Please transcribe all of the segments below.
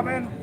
men.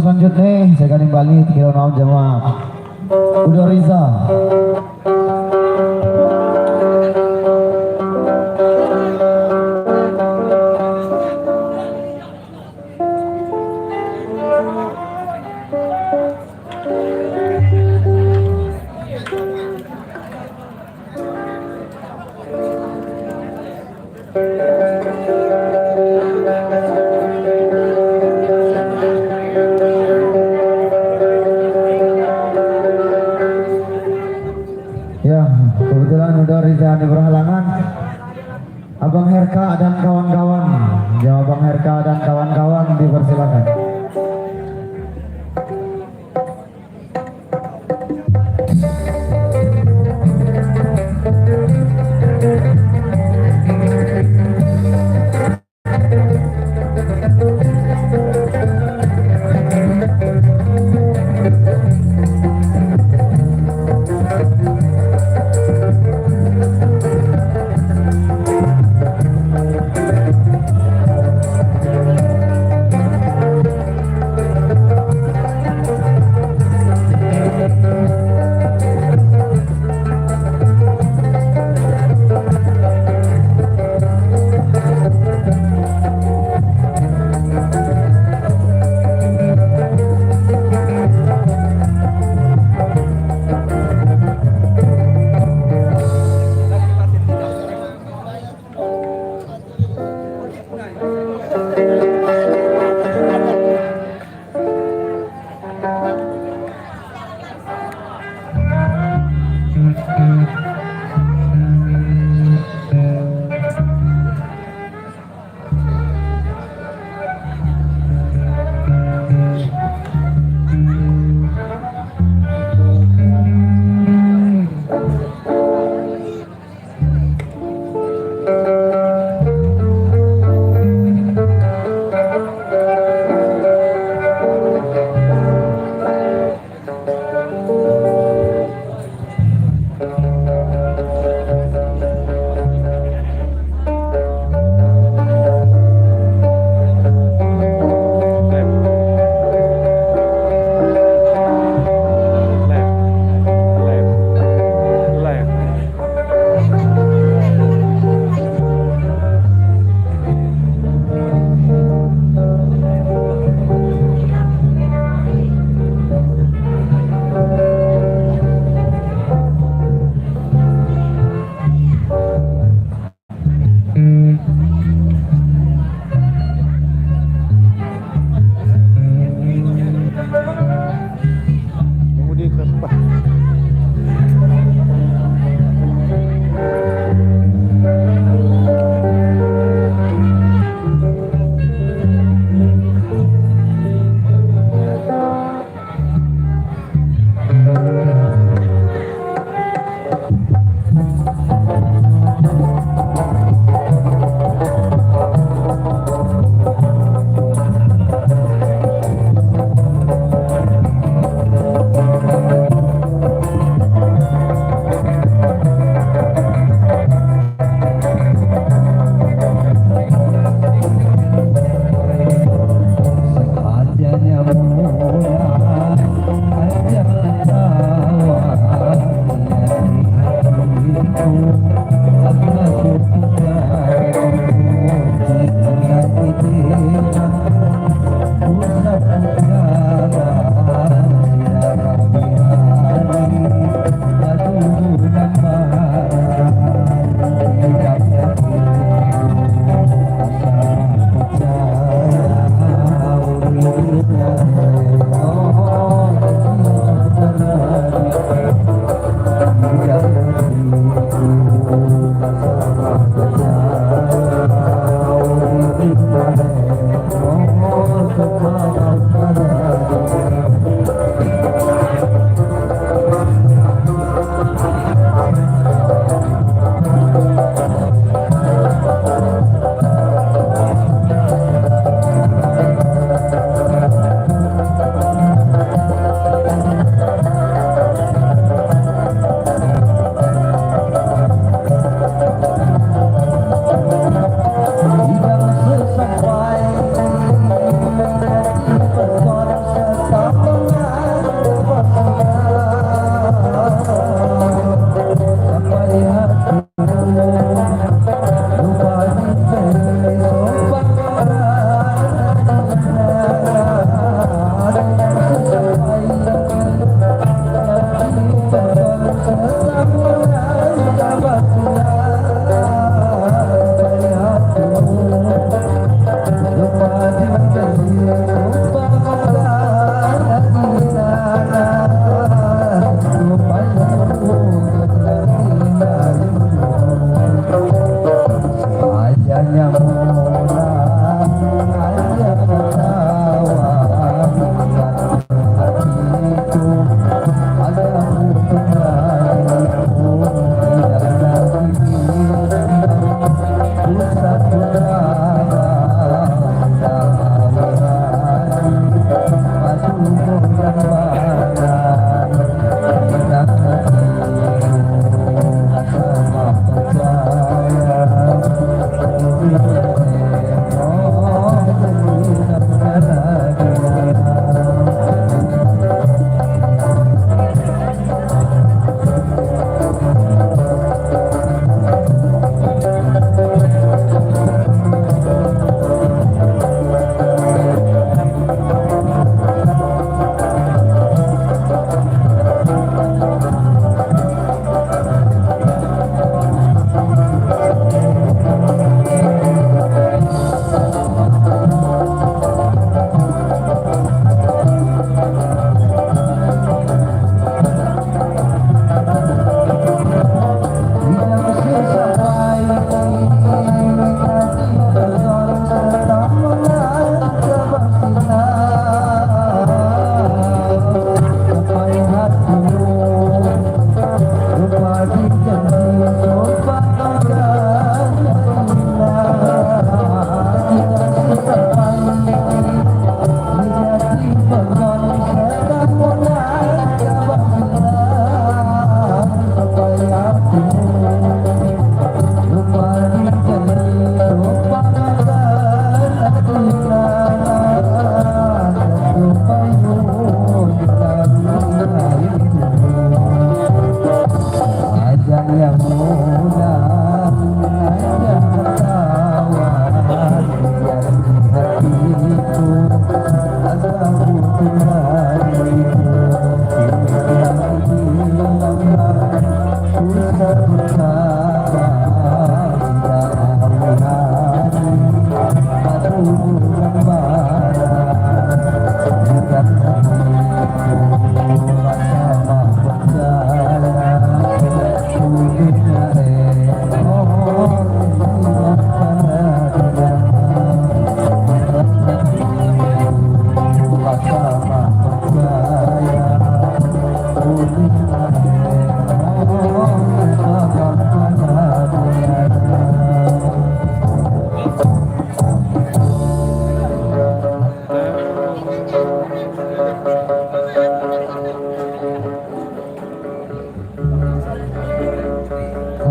selanjutnya saya akan kembali kira naon jamaah Udo Riza. Ya, kebetulan udah Riza di berhalangan. Abang Herka dan kawan-kawan, ya Abang Herka dan kawan-kawan dipersilakan.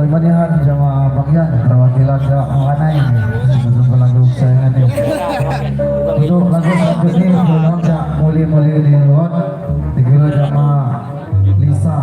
Manihan jamaah bagian perwakilan ke mengenai untuk lagu kesayangan ini. Untuk lagu selanjutnya belum cak muli-muli di luar digila jamaah Lisa.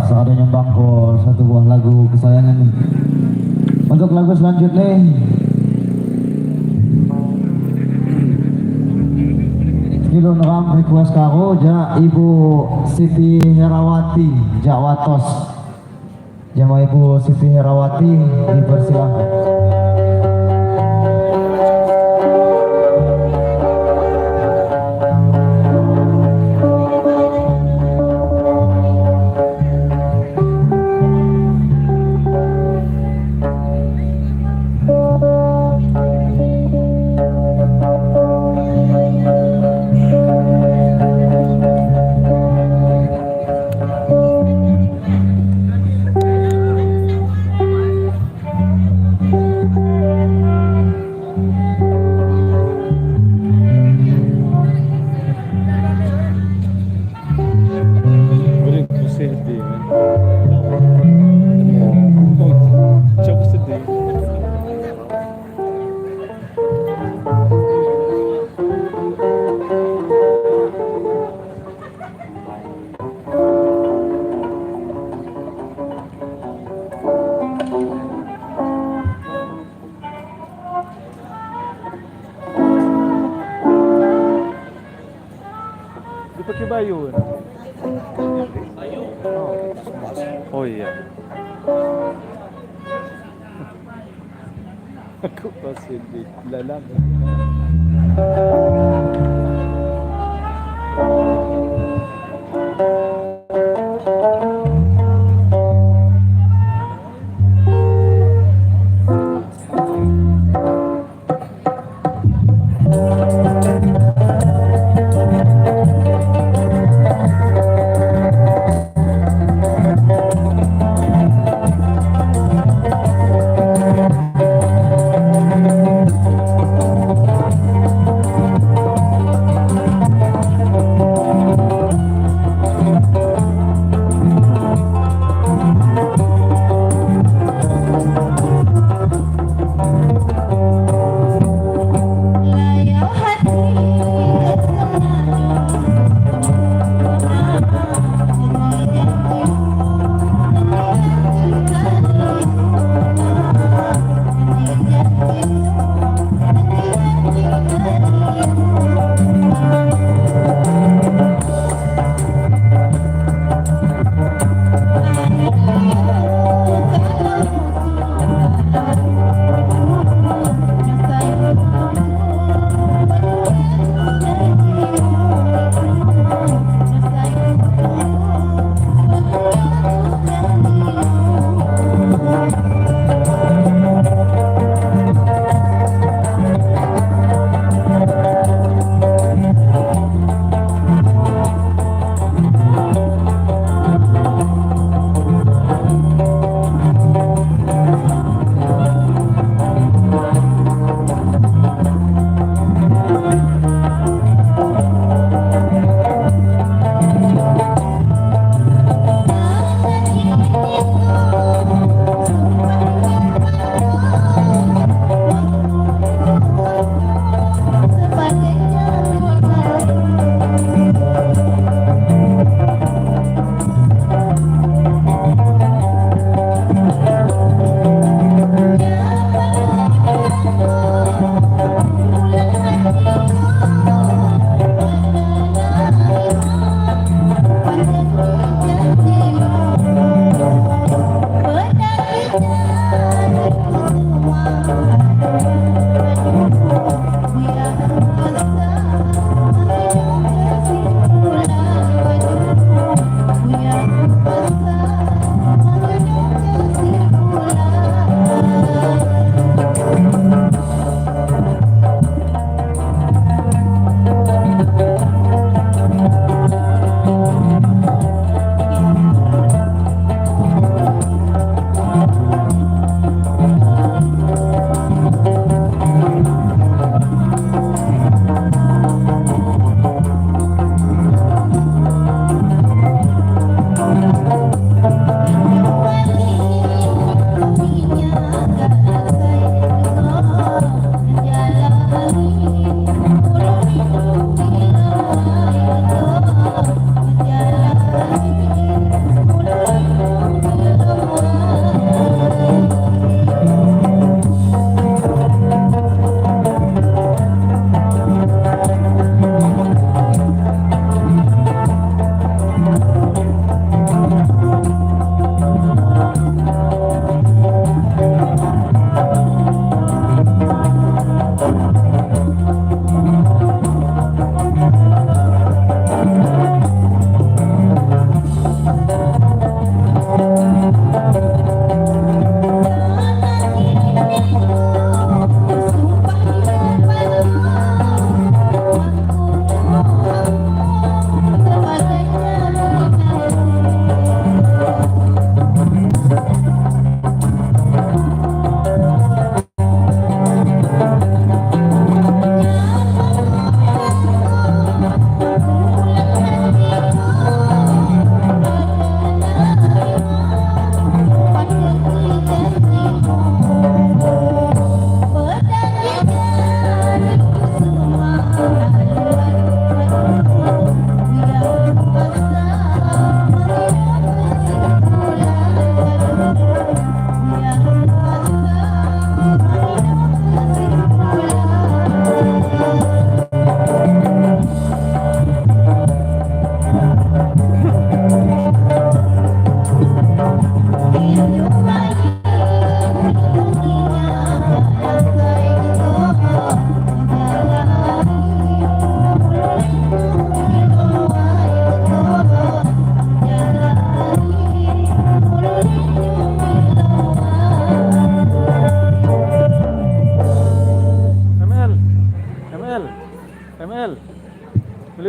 seadanya bangko satu buah lagu kesayangan nih. Untuk lagu selanjutnya kilo neram request karo ja Ibu Siti Herawati Jawatos. Jama Ibu Siti Herawati dipersilahkan. Pakai bayu. Oh iya. Aku pasti di lalang.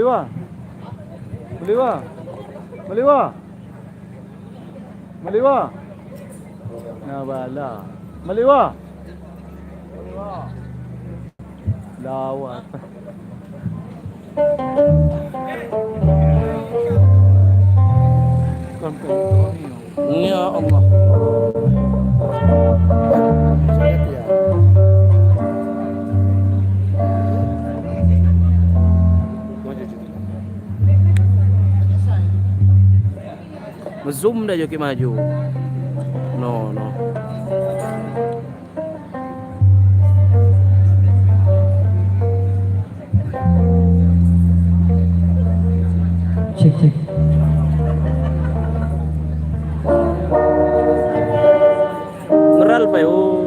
Maliwa. Maliwa. Maliwa. Maliwa. Nawala. Maliwa. Lawat. Ya Allah. Zoom dah joki maju. No. Cek. Ngeral pa oi.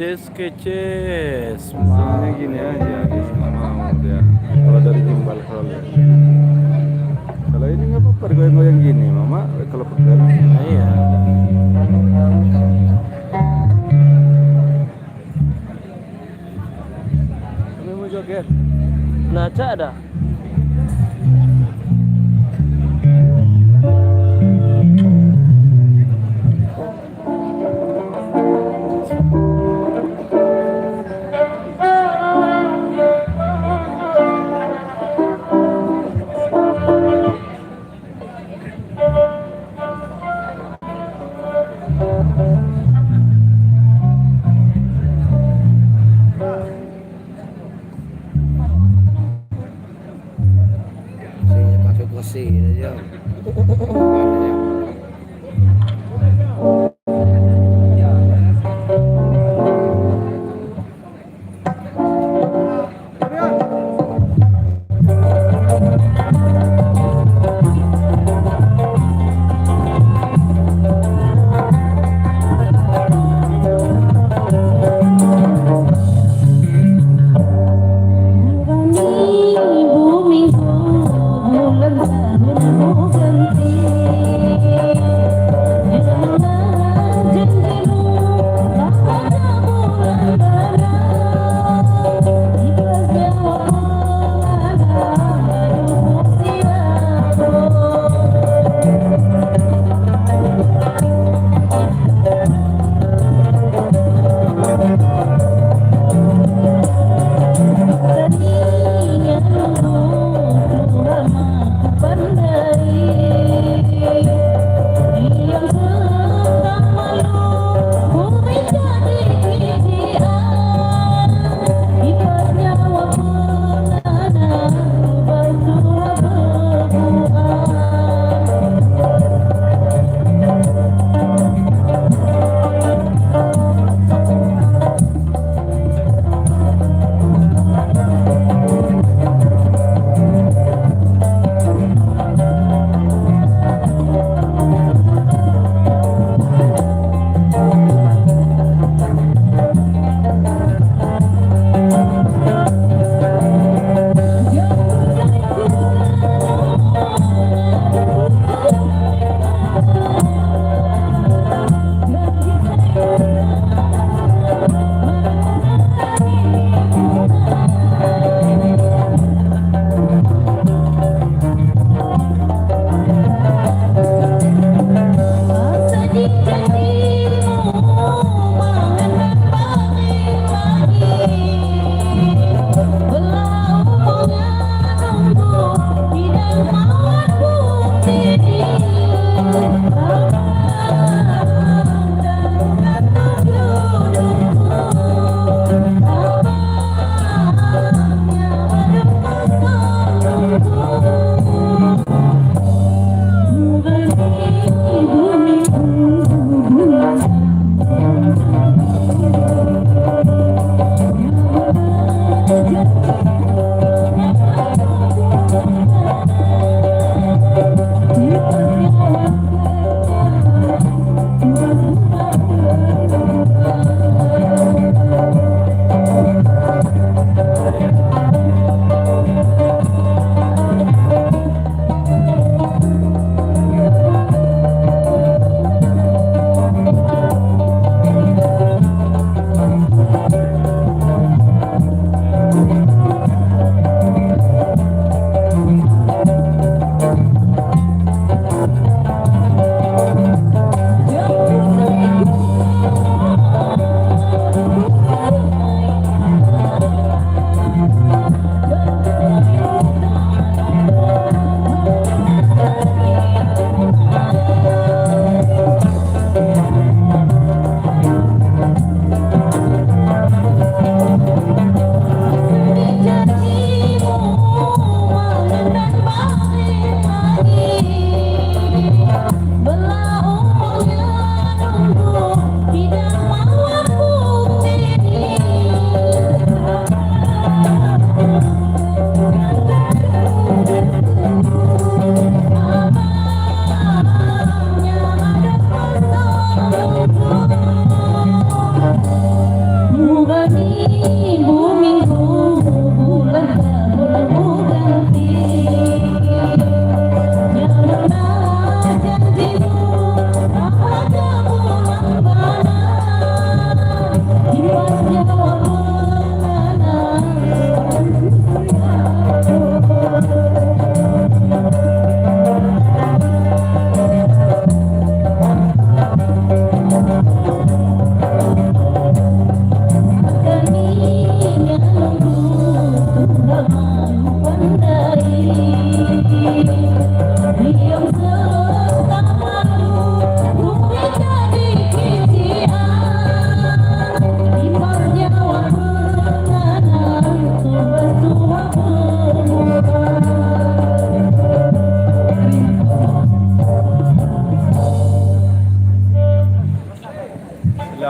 keces. Soalnya gini aja, guys, nggak mau dia. Kalau dari gimbal kalau ini nggak apa-apa goyang-goyang gini, mama. Kalau pegel, Iya. kami mau joget. Nah, cak ada. Saya pakai kursi aja.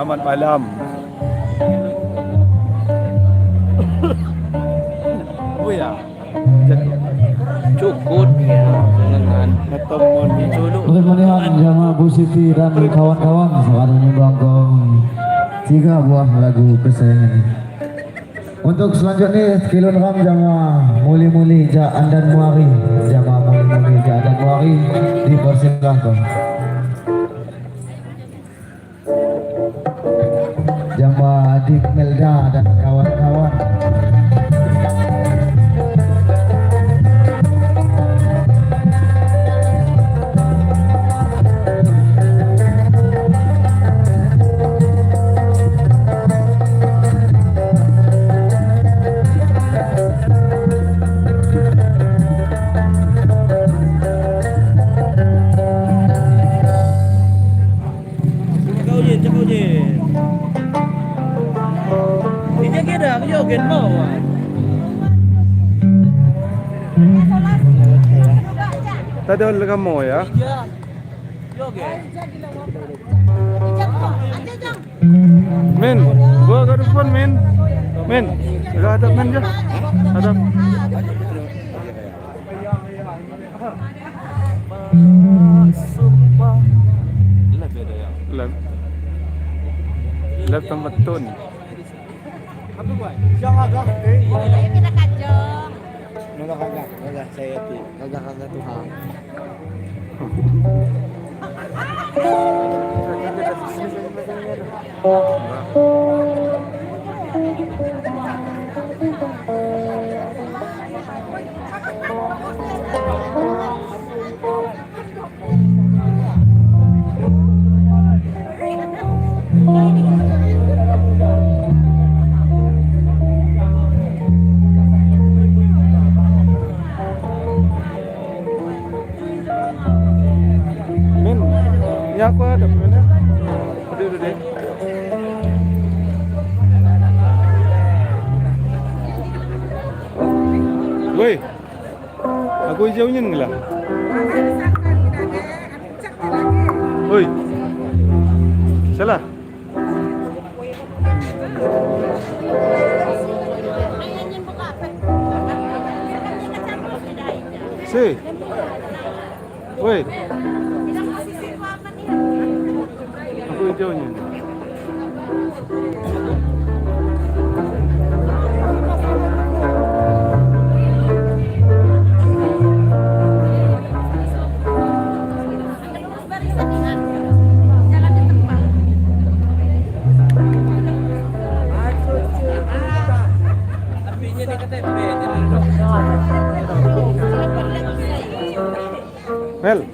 selamat malam. Oh ya, jatuh. Cukut ya, dengan Atau mau diculuk. Untuk melihat jamaah Bu Siti dan kawan-kawan sekarang menyumbangkan 3 buah lagu kesayangan. Untuk selanjutnya kilogram jamaah muli-muli Jaan dan Muari, jamaah muli-muli Jaan dan Muari dipersilahkan. Jamaah Dik Melda dan kawan-kawan. cakap je. Dia kira aku joget mau. Tadi oleh kamu ya. Joget. Men, gua ke depan men. Men, gak ada men ya. Ada. Sumpah. Live ada ya. Live. Live tempat tun. Apa buat? Kita kacang. Kagak saya tuh. Kagak Tuhan. Men, ya aku ada men ya. Udah deh. Woi, aku hijaunya nih lah. Woi, salah. Si, woi, aku hijaunya. Mel.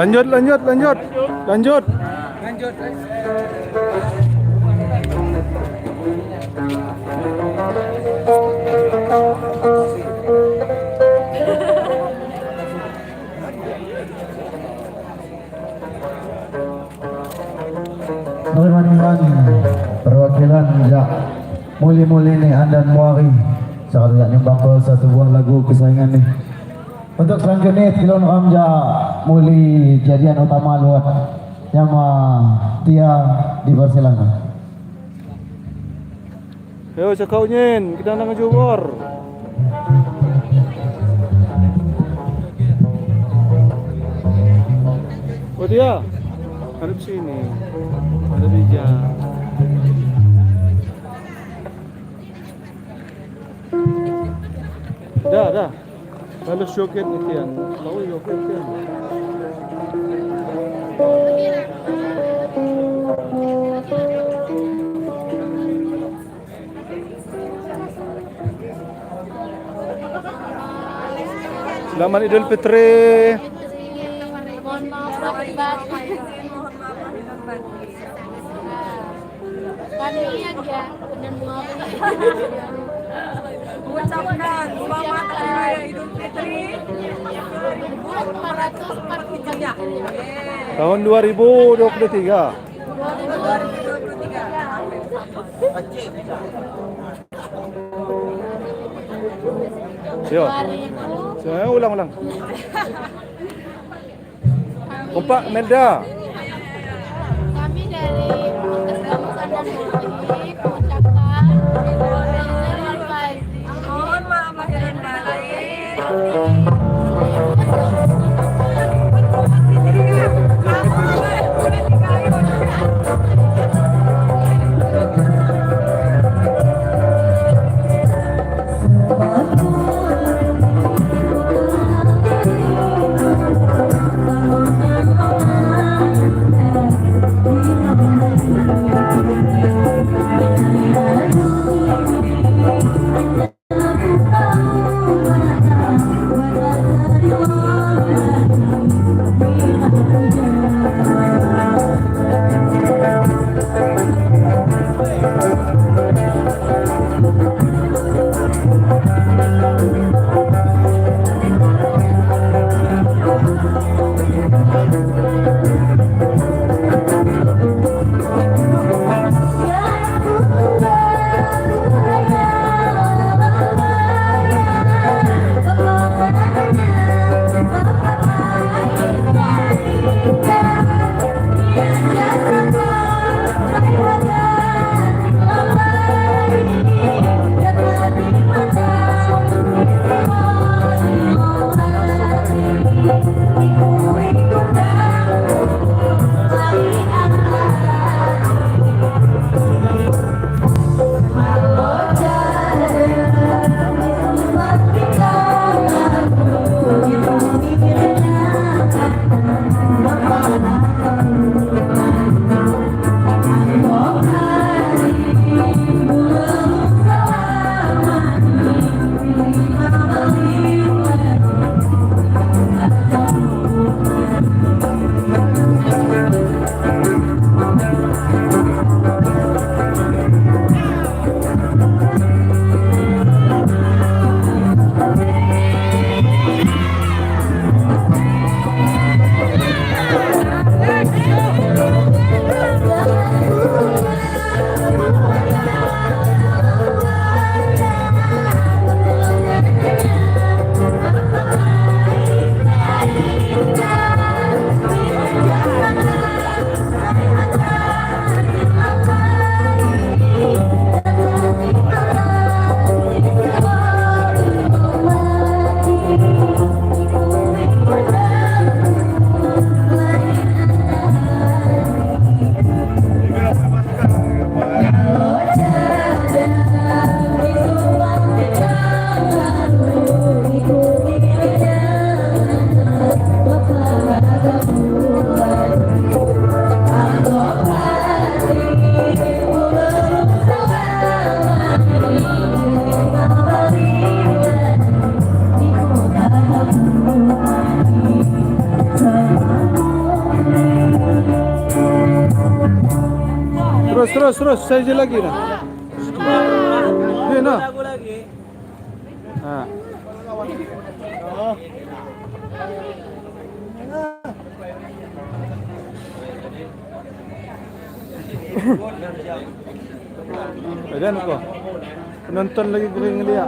Lanjut, lanjut, lanjut. Lanjut. Teman-teman perwakilan Jak Muli-Muli nih Andan Muari saya nyumbang satu buah lagu kesayangan nih. Untuk selanjutnya kilon ramja Muli jadian utama luat yang Tia dipersilakan. Ayo cakau nyen, kita nak ngejubor. Oh dia, hadap sini. Ada bijak. Dah. Kalau syoket ni kian, tahu syoket kian. Selamat Idul Fitri. Mohon maaf lahir batin. Kami yang ya, dan maaf. Mengucapkan selamat Hari Raya Idul Fitri 1443. Tahun 2023. 2023. Yo. Saya ulang. Kompak Melda. Kami dari Keselamatan dan Mudik mengucapkan Idul Fitri. Mohon maaf lahir dan batin. Thank you. terus saja lagi nah. Nah. Nah. Ayan ko. Nonton lagi galing dia.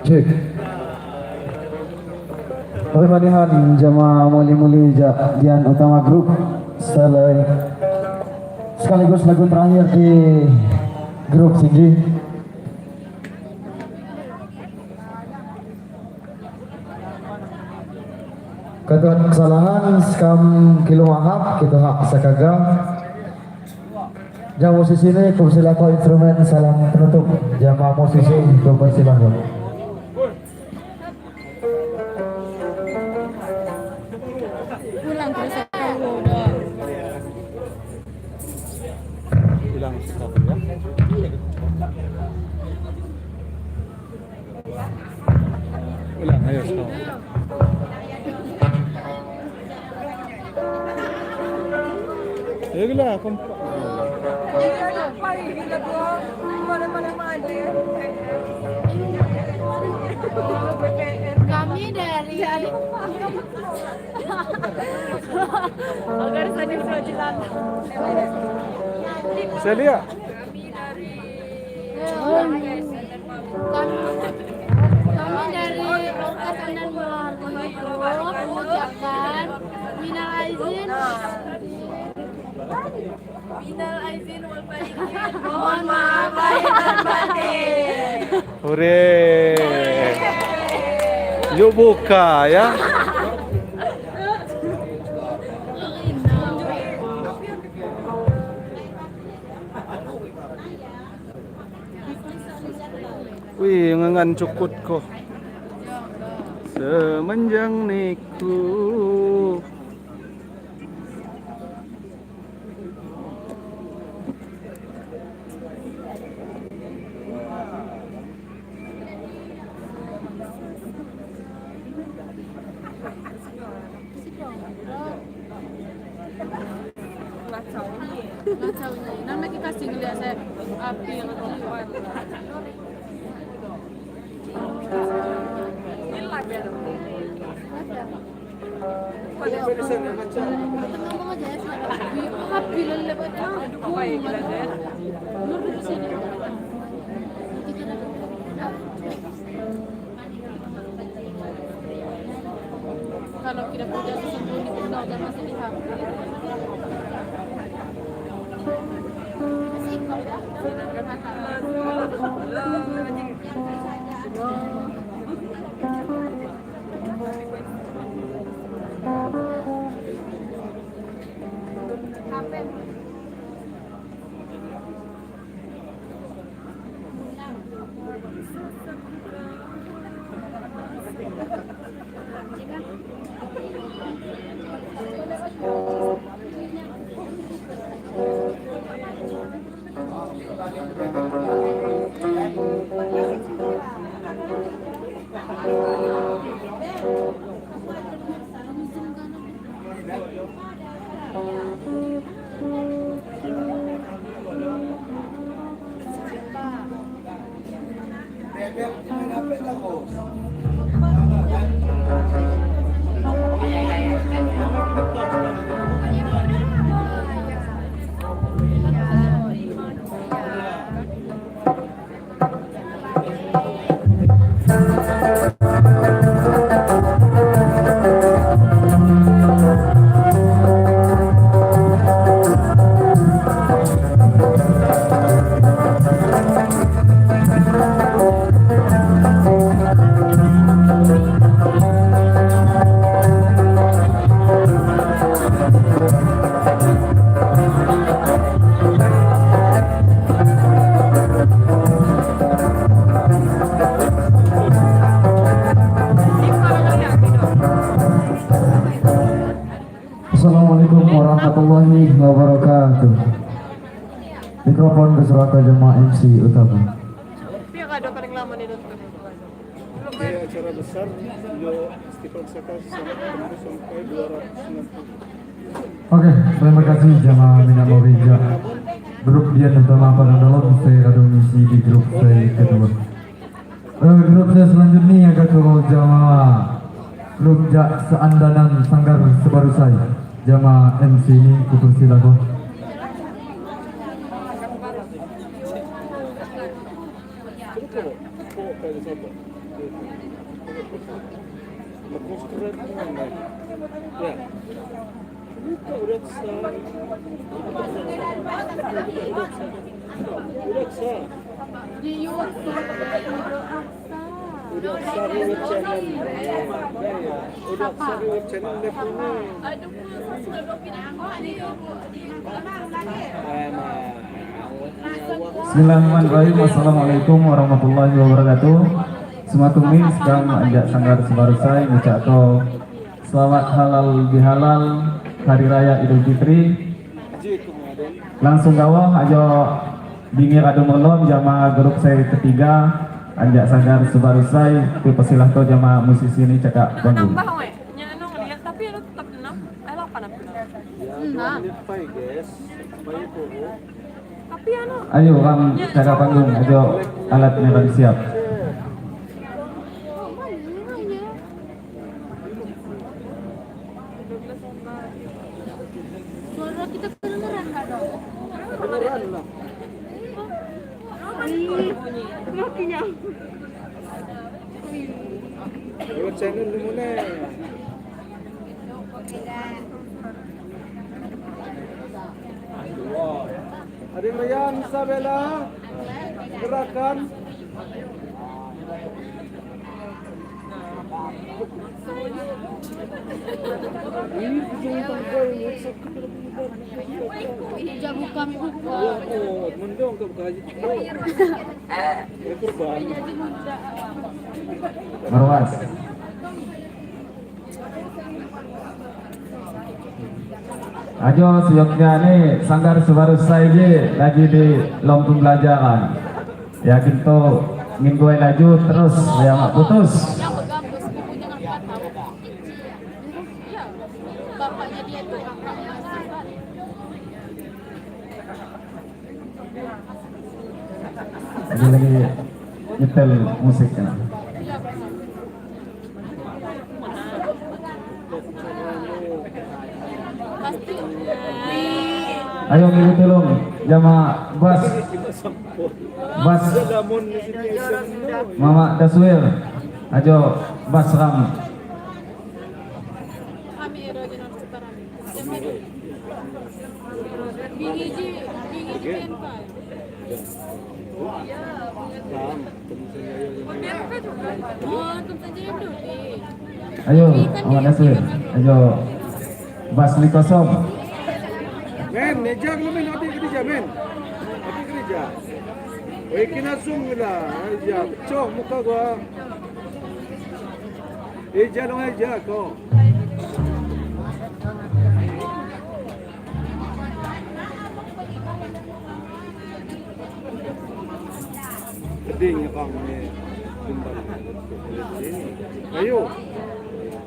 Cek. Oke panihan jamaah muli-muli Dian Utama Grup sekaligus lagu terakhir di grup tinggi. Katuan kesalahan skam kilo mahap kita hak sakaga. Jam musisi ini persilako instrumen salam penutup. Jamaah musisi persilako. Pulang terus aku udah. Bilang stop ya. Ulang, ayo stop. Ayolah, kompak. Kami dari agar saya diperjelas. Saya lihat. Kami dari Angkatan dan mengucapkan minal aizin wal faizin. Mohon maaf lahir dan batin. Hore. Yuk buka ya. Wih, ngangan cukut ko. Semenjang niku. Nanti kita kasih ngeliat saya api yang kalau kita punya sembunyi kita udah masih dihampir. Assalamualaikum warahmatullahi wabarakatuh. Mikrofon berserahkan jemaah MC utama. Dia nggak ada paling lama nih dokter. Di acara besar, beliau istiqlal zakat tembus sampai 290. Oke, terima kasih jemaah Minat Mawija. Grup dia utama pada dalam saya ada misi di grup saya kedua. Grup saya selanjutnya agak turun jemaah grup seandanan Sanggar Sebarusai. Jamaah MC ini kupersilakan. udah sariwit channel. Udah sariwit channel levelnya. Aduh, sudah dua pinang ini. Bismillahirrahmanirrahim. Assalamualaikum warahmatullahi wabarakatuh. Sematumi sekarang ajak sanggar sebarusai ngucapkan selamat halal bihalal hari raya Idul Fitri. Langsung gawah ajo bingir adu melon jamaah grup saya ketiga ajak sanggar sebarusai tu persilah to jamaah musisi ini cakap panggung. Nambah we. Nya anu ngeliat tapi anu tetap 6. 8 apa? Nah, Tapi anu Ayo orang cakap panggung ajo alat merah siap. suara kita kedengeran nggak dong? Beneran lah. makinya. Lewat channel lu mana? Adik Ryan, Isabella, gerakan. Jago kami buka. Mendong ke kaji. Kurban. Marwas. Ajo sejoknya nih sanggar sebarusai je lagi di lompung pelajaran. Yakin to minggu laju terus ya mak putus. Yang bergabus bukunya nggak tahu. Iya, bapaknya dia tuh kakaknya Sifat. Lagi nyetel musik kan. Iya, benar. Pasti. Ayo ngilu tolong jamaah bas Lamun di sini Mama Daswir. Ajo bas ram. Kami original sekarang. Bingiji penpai. Oh, tentu saja yang dulu. Ayo Mama Daswir. Ajo bas li kosong. men, nejak lu men, hati kerja men. Hati kerja. Wei kena zoom lah, aja. Cok muka gua. Dong aja kau. Geding bang ni timbal. Ayo.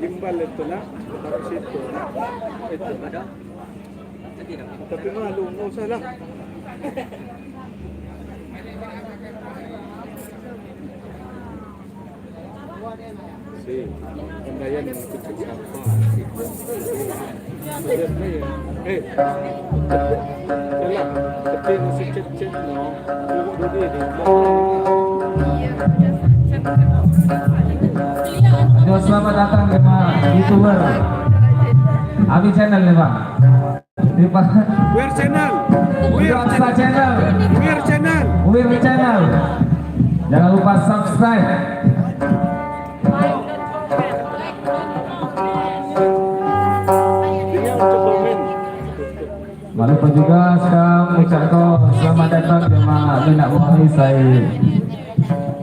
Timbal itu nak, taruh situ. Itu ada. Tapi malu, nggak usah lah. Si, pendayan yang kecil sampah. Lihat ni, jalan, kecil si cecet no, duduk di Ajo selamat datang ke YouTuber. Abi channel nih Bang. Di Wear channel, Aksa channel. Wear channel. Wir channel. Jangan lupa subscribe. Dia untuk komen. Lupa juga sekarang ucapkan selamat datang jemaah Bina Wahai saya.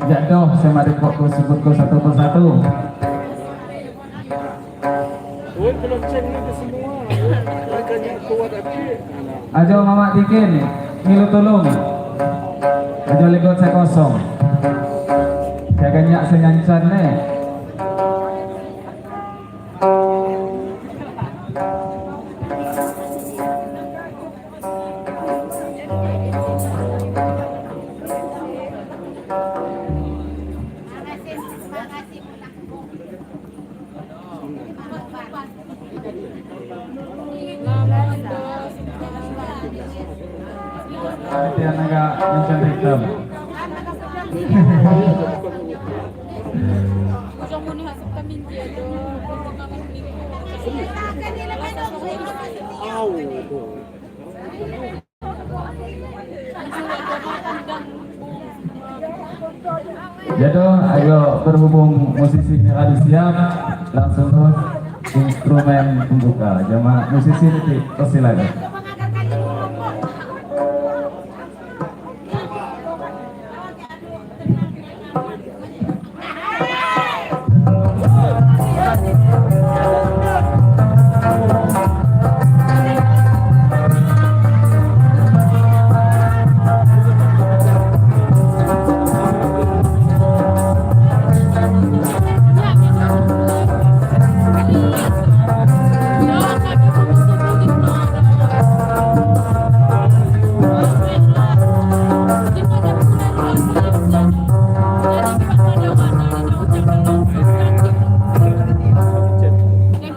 Jatuh saya mari kok sebut kau satu persatu. Wear belum cek ni semua. Makanya kuat api. Ajo Mama Dikin, ngilu tolong. Ajo legot saya kosong. Jaga nyak senyancan nih. Nanti agak mencari hitam. Ujung muni hasap kami dia do. Ujung kami minggu. Au. Jadi ayo berhubung musisi ini ada siap, langsung terus instrumen pembuka. Jamaah musisi ini silakan.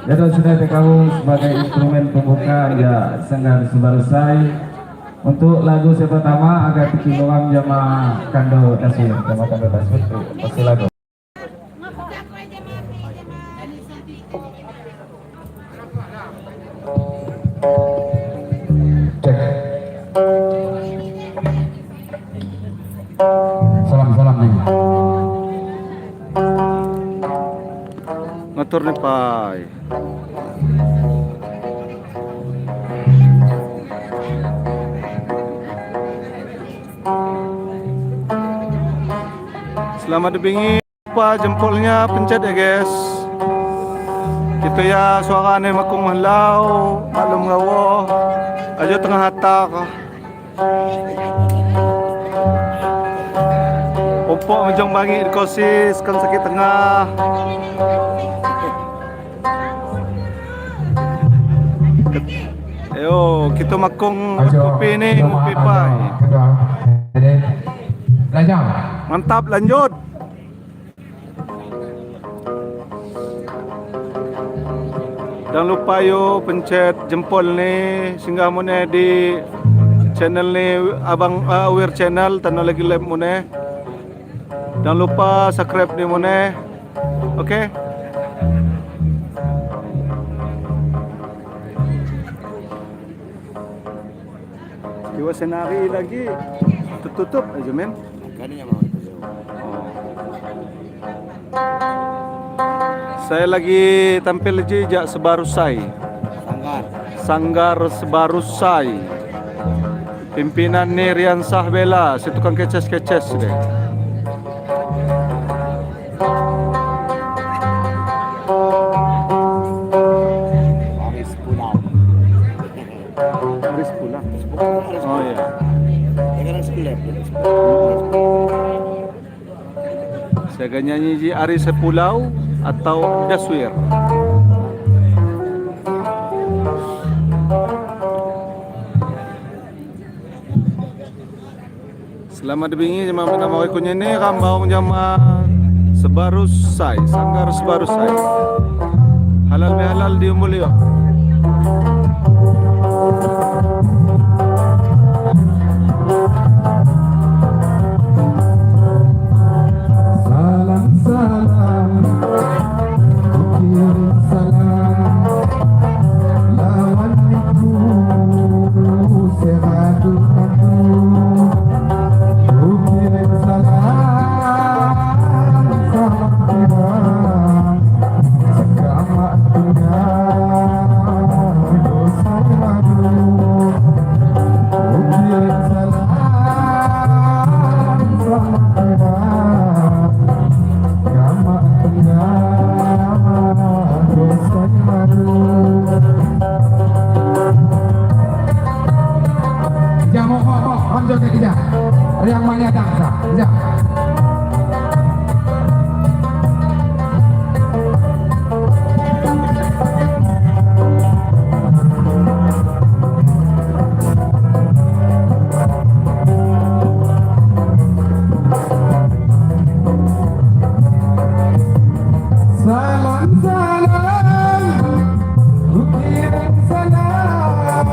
Jadi sudah kamu sebagai instrumen pembuka ya Sanggar Sebarusai. Untuk lagu yang pertama agak kekilungan jamaah Kando Tasir, jamaah Kando Tasir pasti lagu. Cek. Salam nih. Ngatur nih Pai. Selamat dibingi. Lupa jempolnya pencet ya guys. Kita ya suarane makung malau, malum ngawo. Aja tengah hatak. Opo majang bangi kosis kan sakit tengah. Ayo kita makung kopi nih, kopi Pai. Lanjut. Mantap, lanjut. Jangan lupa yuk pencet jempol nih, singgah mune di channel nih Abang Awir Channel, tanah lagi live mune. Jangan lupa subscribe nih mune. Oke. Kiwa senari lagi. Tutup aja men. Saya lagi tampil jejak Sebarusai. Sanggar Sebarusai. Pimpinan nih Rian Sahbela, si tukang keces-keces deh. Aris pulang. Oh iya. Saya akan nyanyi di Aris Pulau atau Daswir. Selamat dibingi jemaah nama ikunya ini rambau jamaah Sebarusai, Sanggar Sebarusai. Halal bihalal di Mulyo. Yang mana dansa? Ya. Salam salam, ukiran salam.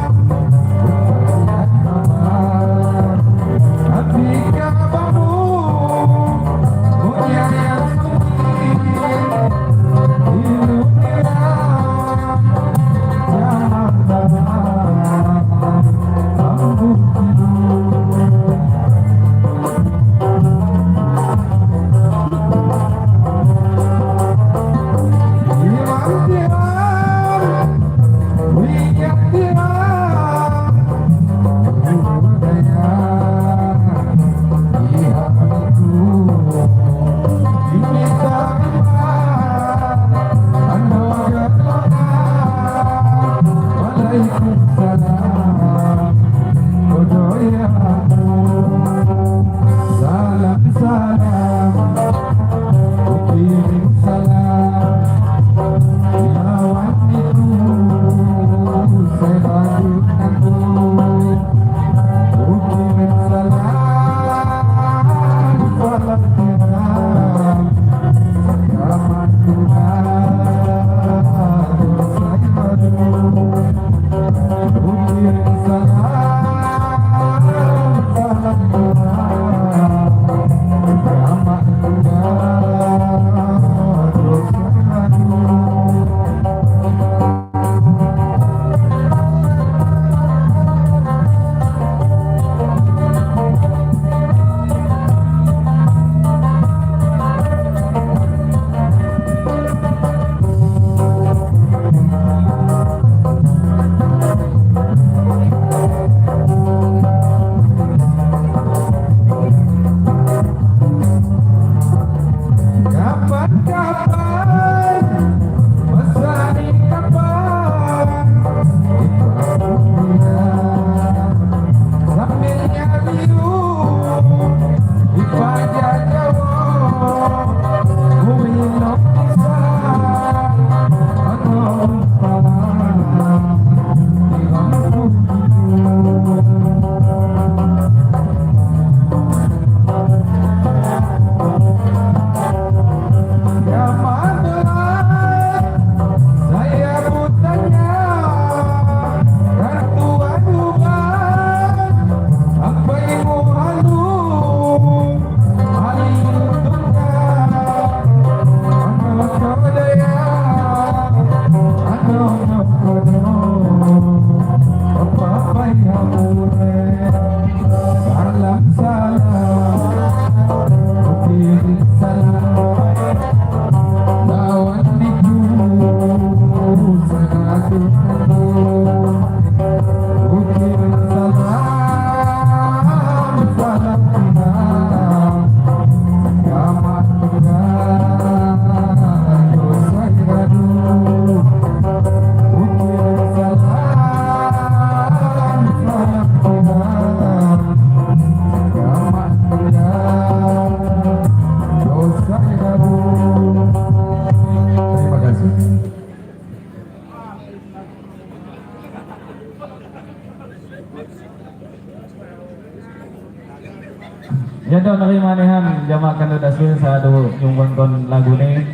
Ya dong narimanehan jamaah kando daswil sadu yung kon lagu ni.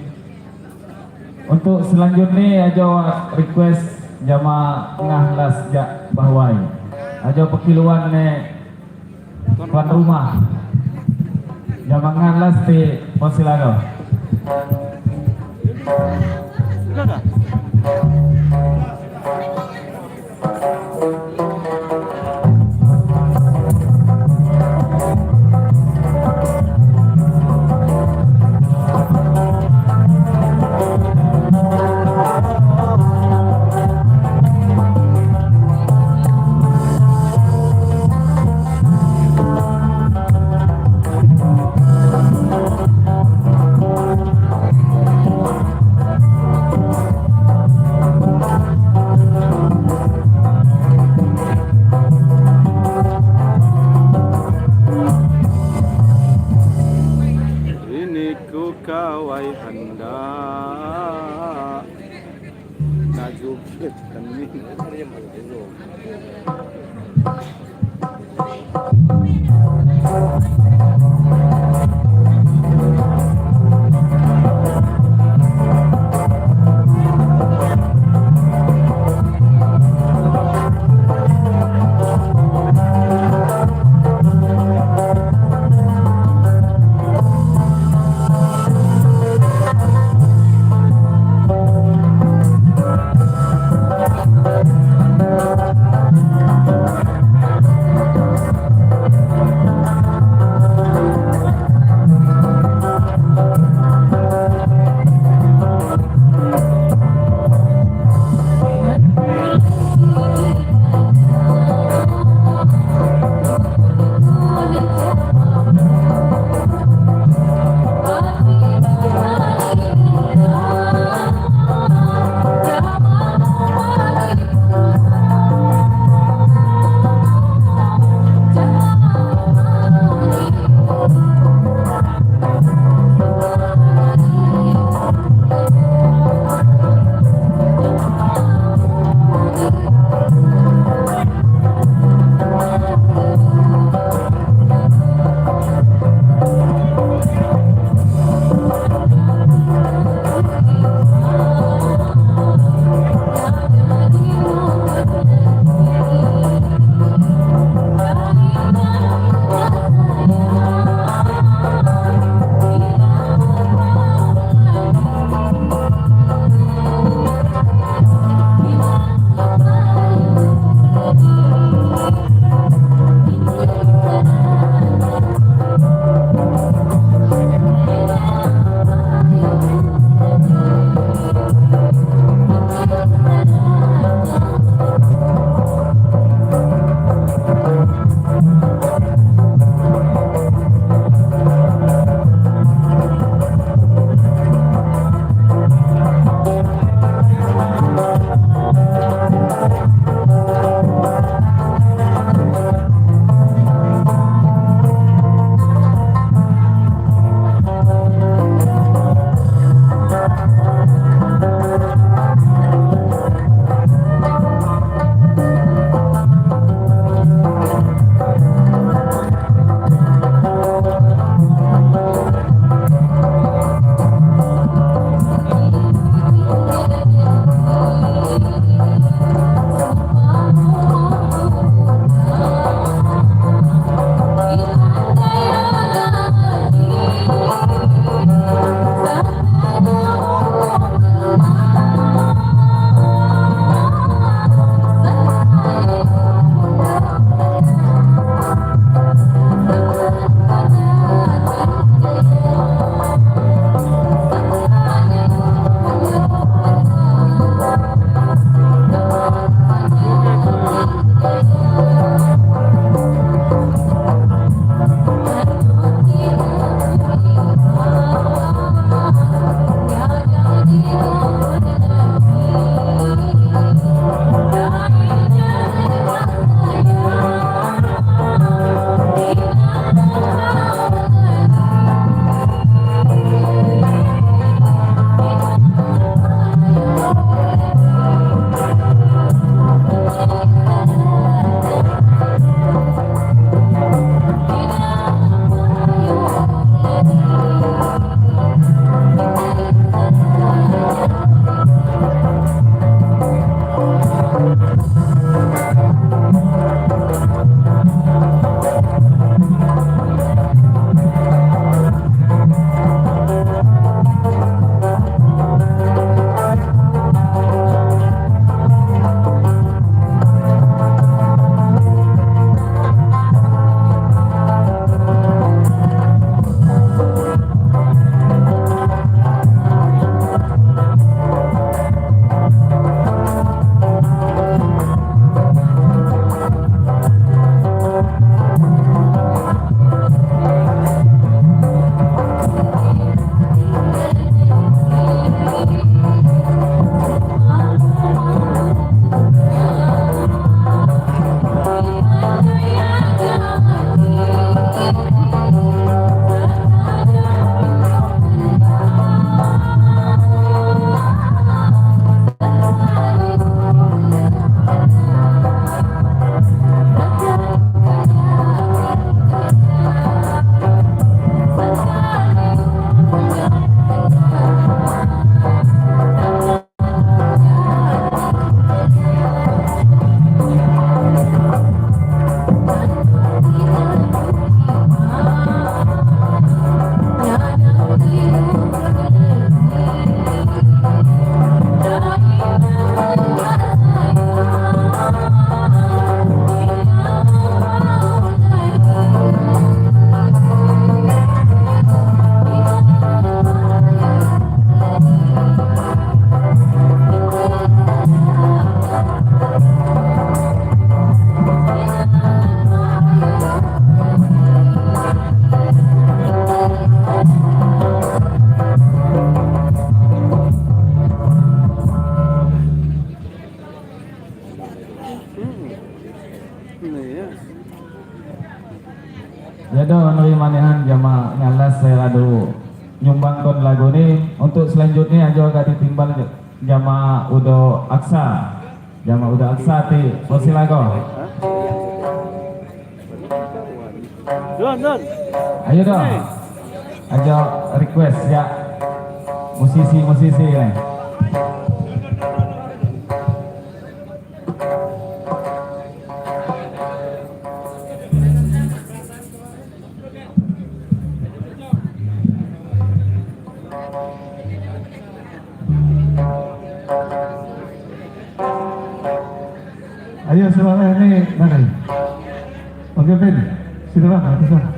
Untuk selanjutnya aja request jamaah ngahlas jak bahwai. Aja pekiluan ne tuan rumah. Jamaah ngahlas di Ponsilago. Kawai hendak najubet kami. selanjutnya aja agak ditimbal jama udo aksa. Jama udo aksa ti Posilago. Don. Ayo dong. Aja request ya musisi ini. Ayo semuanya ini mana? Oke Ben, sini lah, atas lah.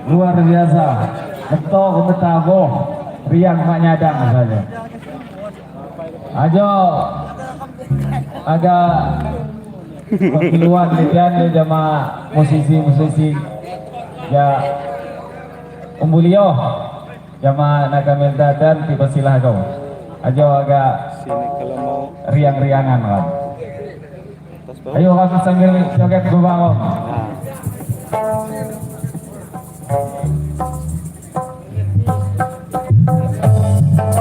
Luar biasa, betul betabo, riang mak nyadang saja. Ajo agak keluar kemudian dia jama musisi ya umbulio jama nakamenta dan tiba silah kau. Ajo agak Sini kalau mau riang-riangan kan. tas bawah. Ayo kami sambil joget berbangun.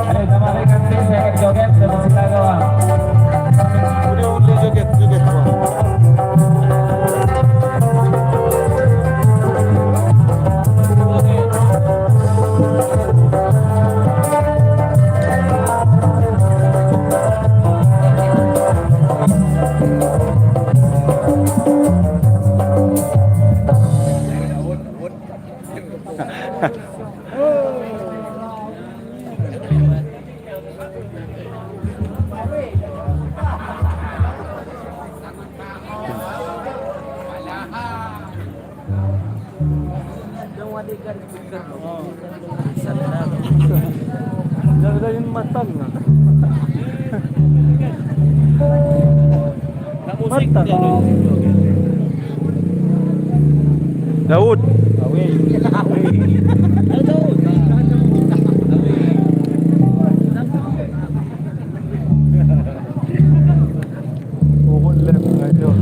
Ayo sama rekan tim saya joget tiba silah kau. Udah joget bawah. Jangan yung matang na. Matang. Daud. Uhon lang ngayon.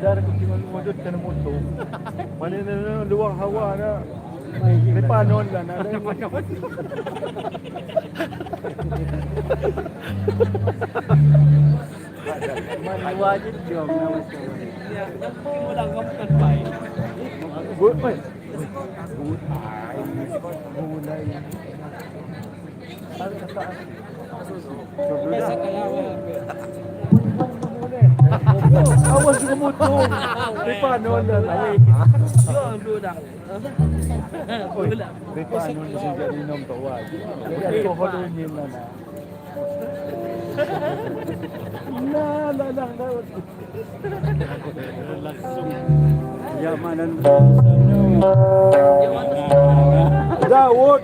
Dar ko kimamudot ka na mo to. Manin na luwang hawa na. May panon lang na. Maniwajid jom na mas kawin. Walang kamutan pa eh. Good pa eh. Good ay. Gulay. Sabi ka saan? Sa Kalawa. Awas ka mo to. May panon lang. Yung dudang. May panon na siya ganinom tawad. Kaya ko hulunin na na. Lang. Yamanan. Daud.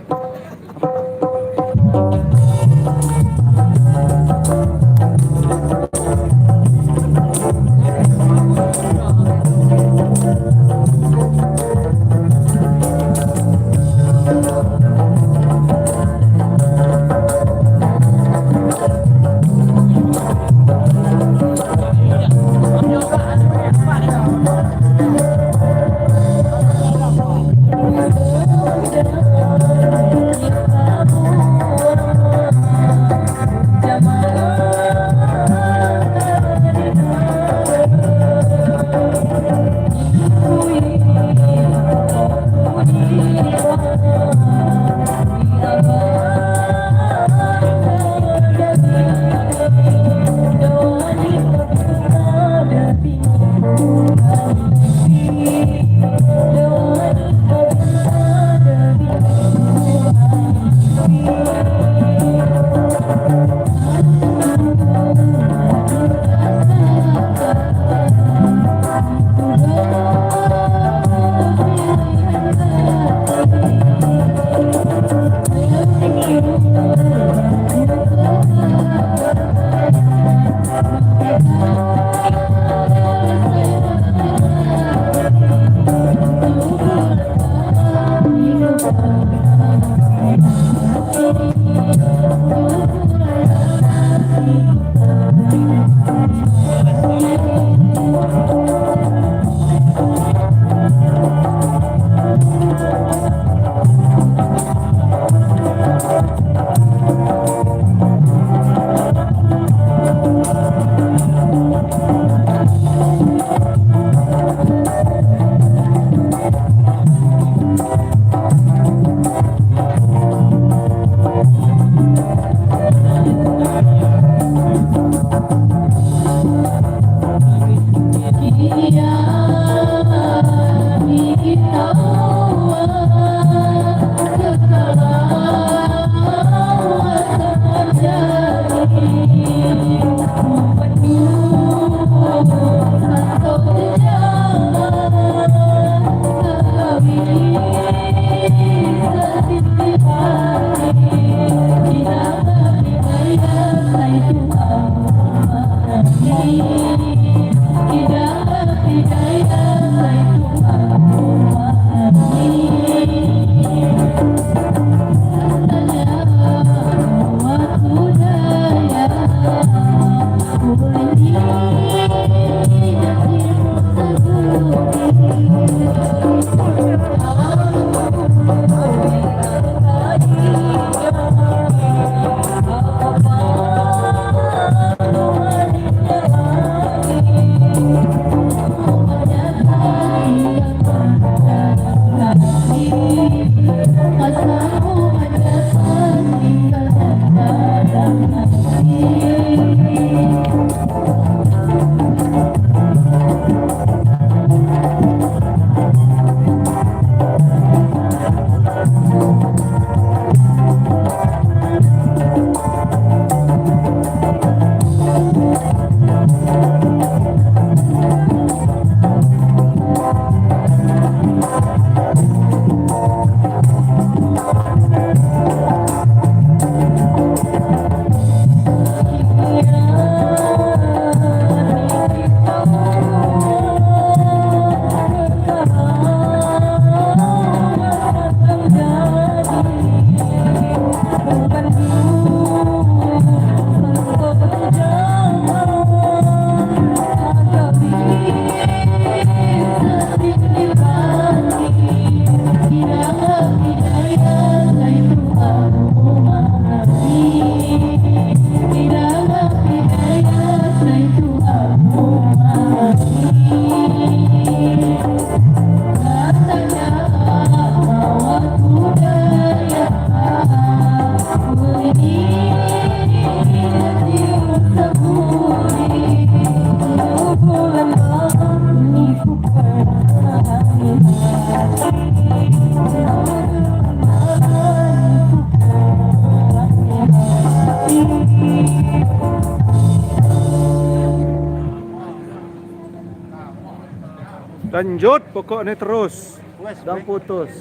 Lanjut pokoknya terus. Dan putus.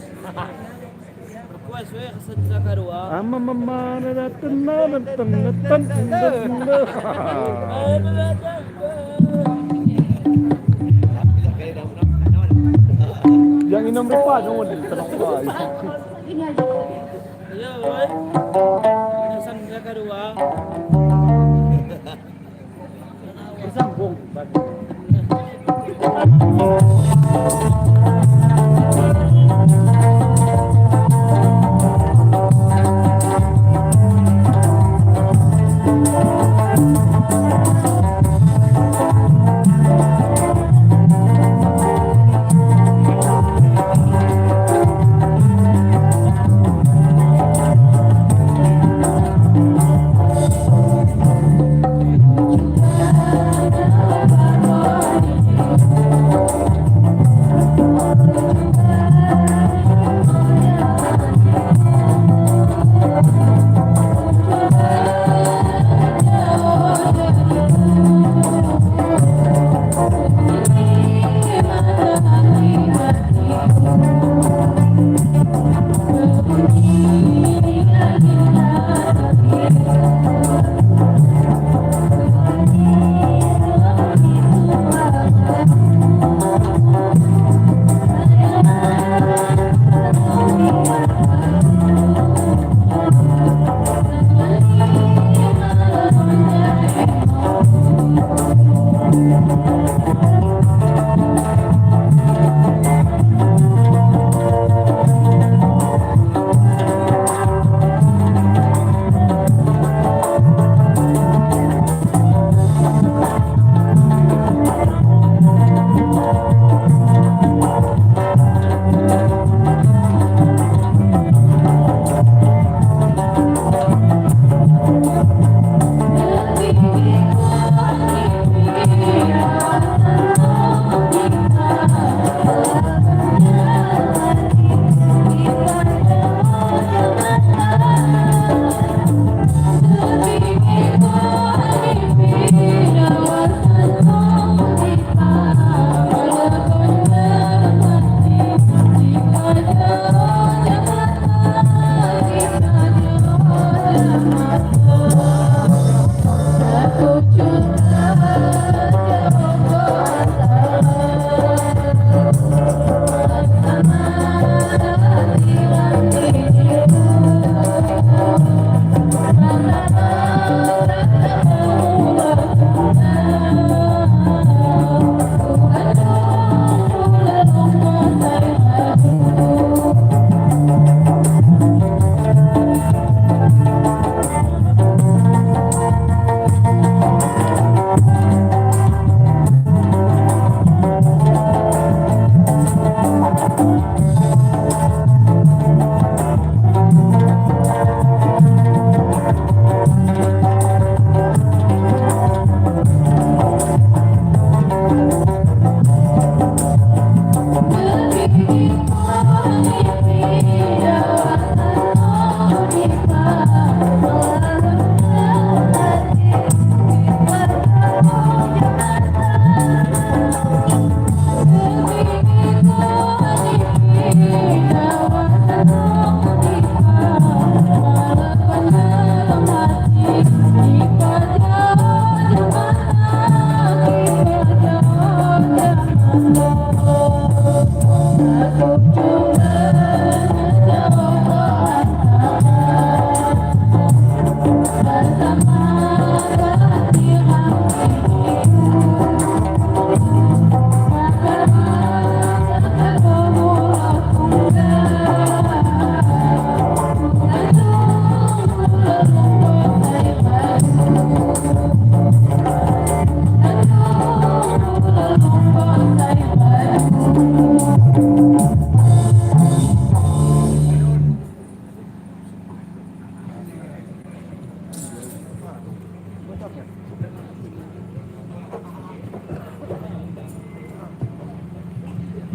Request we sa kadua. Ama mama datang datang. Yang inom rupa dong di terpa. Ini aja. Ayo, we. Sa kadua. Bersambung.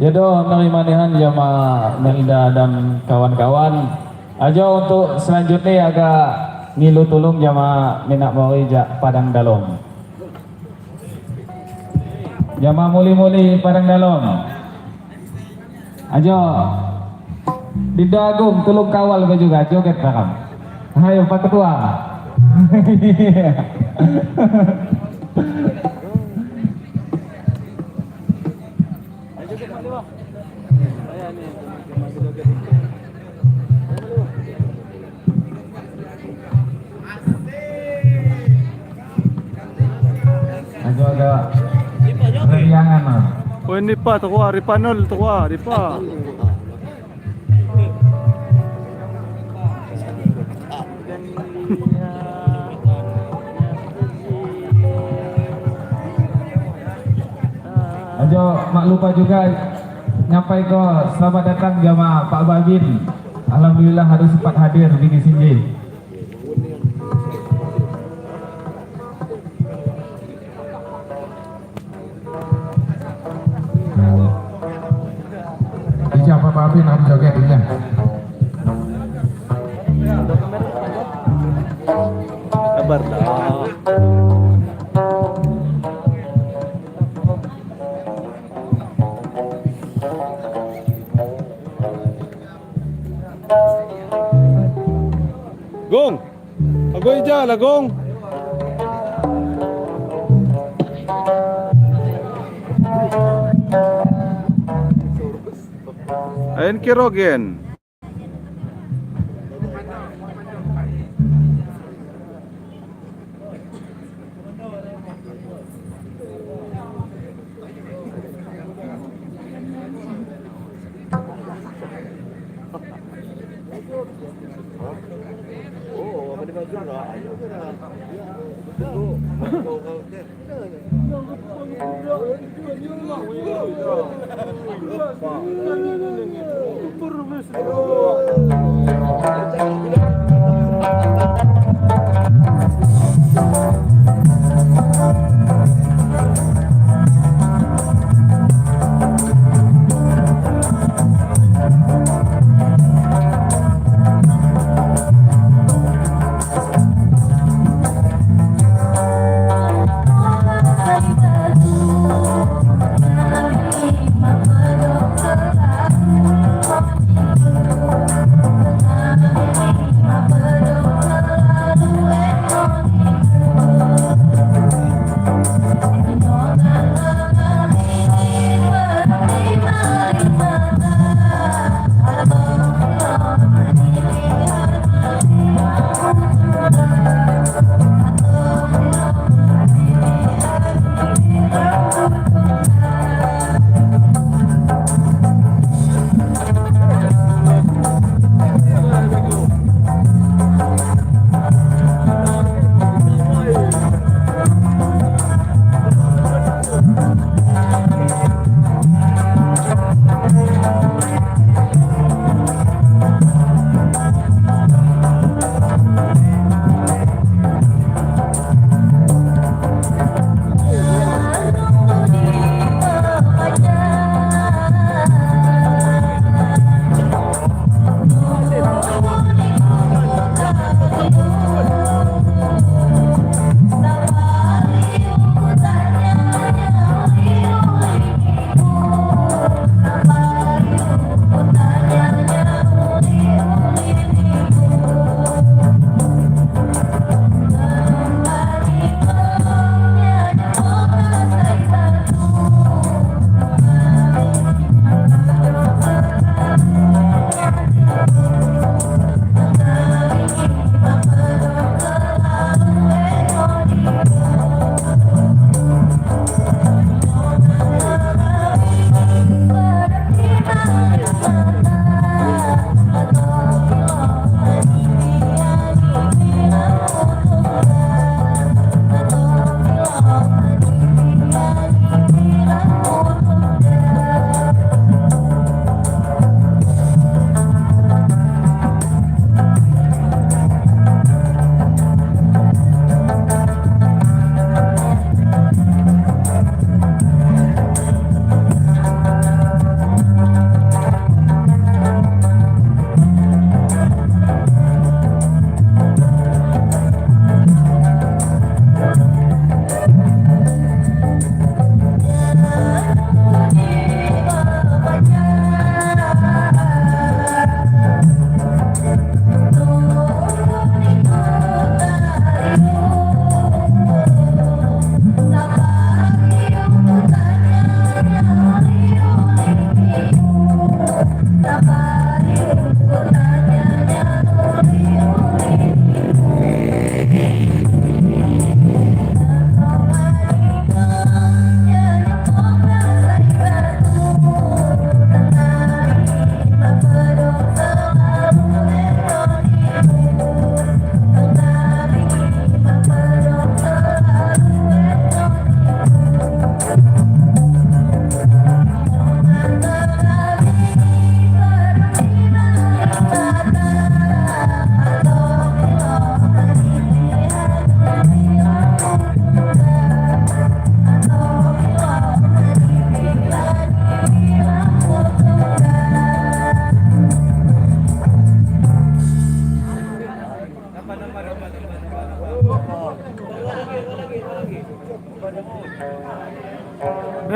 Jodoh nerimanihan jamaah Melda dan kawan-kawan. Ajo untuk selanjutnya agak ngilu tulung jamaah Minak Mori jak Padang Dalom. Jamaah muli-muli Padang Dalom. Ajo Dinda Agung tulung kawal juga joget rakam. Ayo Pak Ketua. Ajo agak renyangan mah. Oh ini pa tukwa ripanol tukwa ripa. Ajo mak lupa juga nyampai ke selamat datang jamaah Pak Babin. Alhamdulillah harus sempat hadir di sini. Siapa Pak Abin harus joget ya. Kabar dah. Gong, aku ija lah Gong. Ayan kirogen. Mama,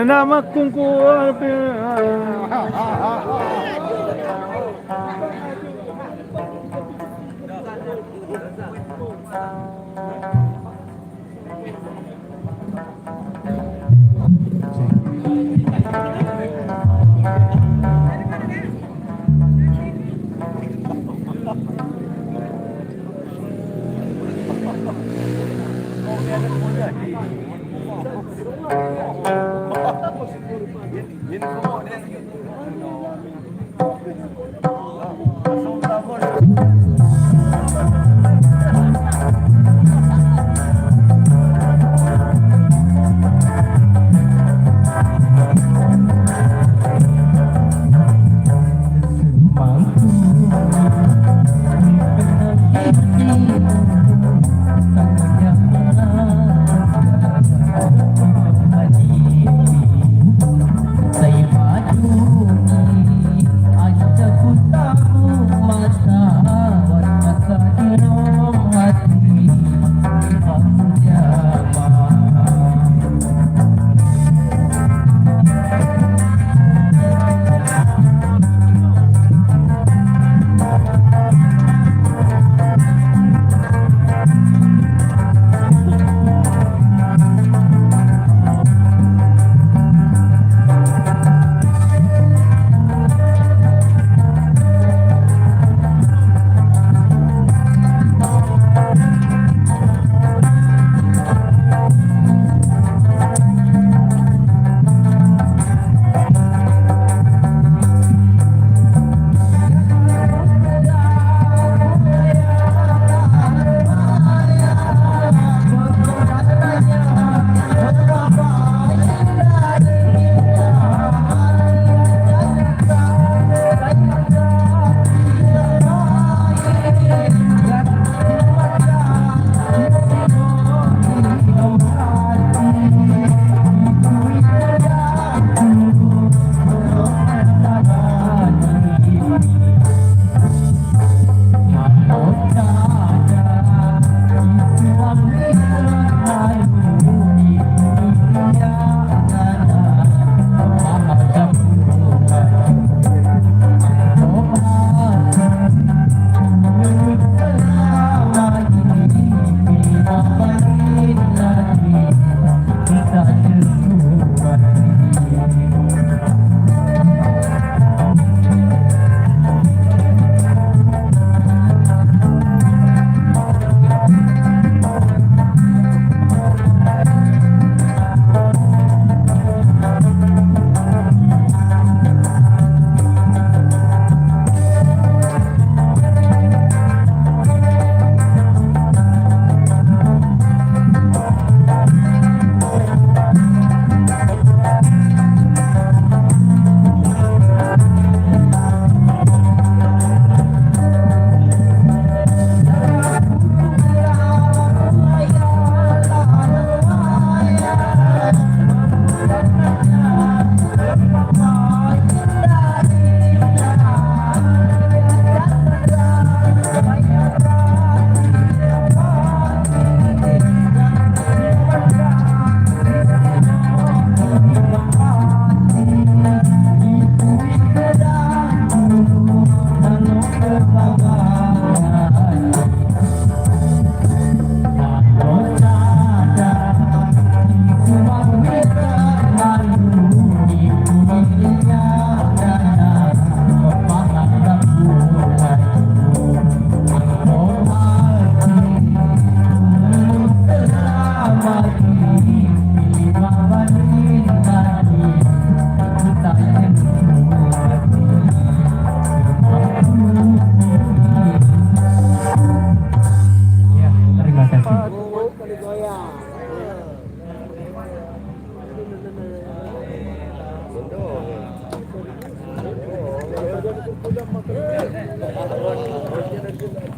Nama kungku Saya padu ni, aja pun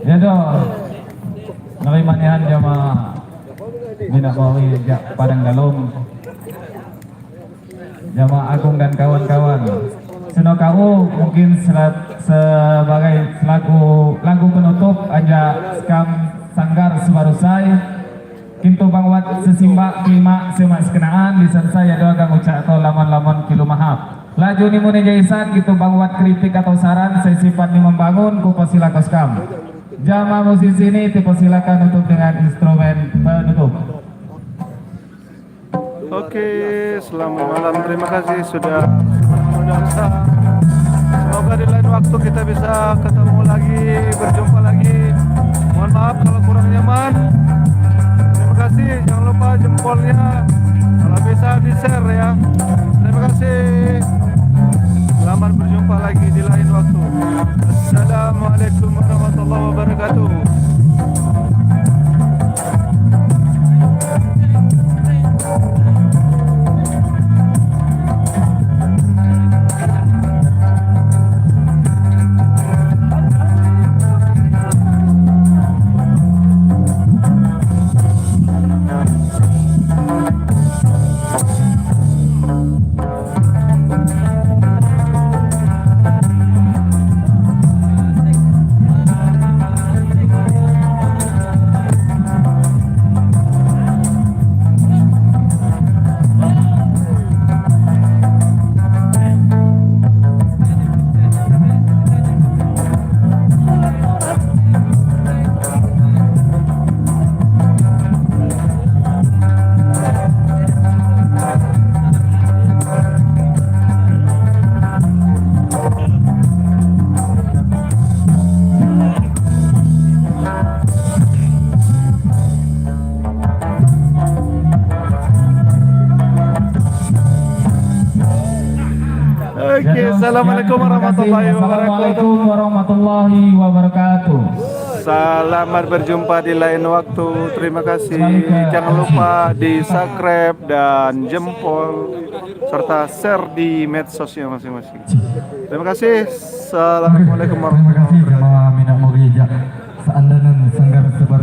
Ya dong. Nabi manihan jamaah Bina Mawi Padang Galung, jamaah agung dan kawan-kawan. Seno kau mungkin sebagai lagu penutup aja skam sanggar sebarusai. Kintu bangwat sesimbak kelima semas kenaan lisan saya doa ucap atau laman-laman kilo mahap. Laju ni mune jaisan gitu bangwat kritik atau saran saya sifat ni membangun ku persilakan skam. Jamaah musisi ini dipersilakan untuk dengan instrumen penutup. Oke, selamat malam. Terima kasih sudah menonton. Semoga di lain waktu kita bisa ketemu lagi, berjumpa lagi. Mohon maaf kalau kurang nyaman. Terima kasih. Jangan lupa jempolnya. Kalau bisa di-share ya. Terima kasih. Selamat berjumpa lagi di lain waktu. Assalamualaikum warahmatullahi wabarakatuh. Oke, assalamualaikum warahmatullahi wabarakatuh. Assalamualaikum warahmatullahi wabarakatuh. Selamat berjumpa di lain waktu. Terima kasih. Jangan lupa di subscribe dan jempol serta share di medsosnya masing-masing. Terima kasih. Assalamualaikum warahmatullahi wabarakatuh. Terima kasih jamaah Minang Mogeja. Seandanan Sanggar Sebar